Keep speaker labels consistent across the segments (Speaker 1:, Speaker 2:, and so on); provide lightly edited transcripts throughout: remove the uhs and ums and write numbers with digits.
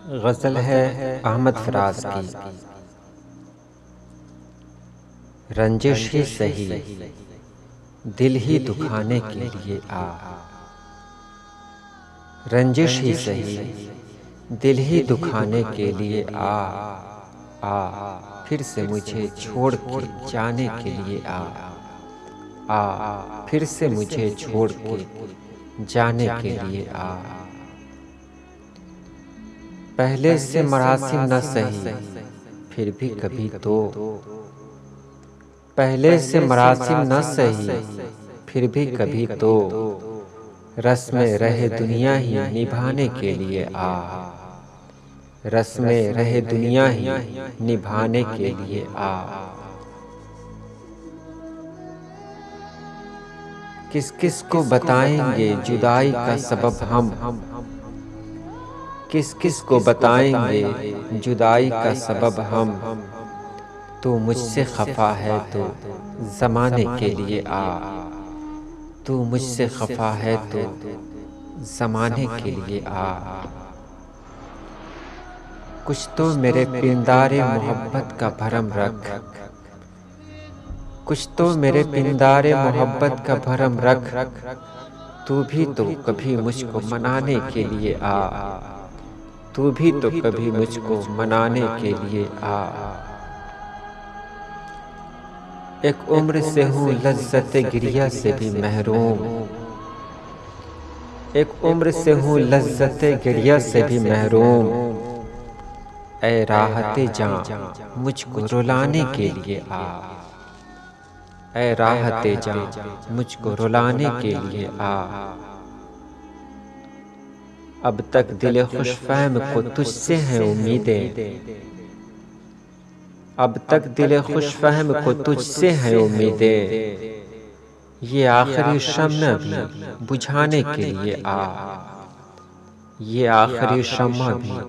Speaker 1: गज़ल है अहमद फराज की। रंजिश ही सही दिल ही दुखाने के लिए आ, रंजिश ही सही दिल ही दुखाने के लिए आ फिर से मुझे छोड़ के जाने के लिए आ फिर से मुझे छोड़ के जाने के लिए आ। पहले से मरासिम न सही फिर भी कभी तो, पहले से मरासिम न सही फिर भी कभी तो, रस्म रहे दुनिया ही निभाने के लिए आ, रस्म रहे दुनिया ही निभाने के लिए आ। किस किस को बताएंगे जुदाई का सबब हम, किस किस को बताएंगे जुदाई का सबब हम, तू मुझसे खफा है तो ज़माने के लिए आ, तू मुझसे खफा है तो ज़माने के लिए आ। कुछ तो मेरे पिंदारे मोहब्बत का भरम रख, कुछ तो मेरे पिंदारे मोहब्बत का भरम रख, तू भी तो कभी मुझको मनाने के लिए आ, तू भी तो कभी मुझको मनाने के लिए आ। एक उम्र से हूँ लज्जत गिरिया से भी महरूम, एक उम्र से हूँ लज्जत गिरिया से भी महरूम, ऐ राहते जां मुझको रुलाने के लिए आ, ऐ राहते जां मुझको रुलाने के लिए आ। अब तक दिल खुशफहम को तुझसे हैं उम्मीदें, अब तक दिल खुशफहम को तुझसे हैं उम्मीदें, ये आखिरी शम्मा भी बुझाने के लिए आ, ये आखिरी शम्मा भी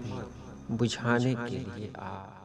Speaker 1: बुझाने के लिए आ।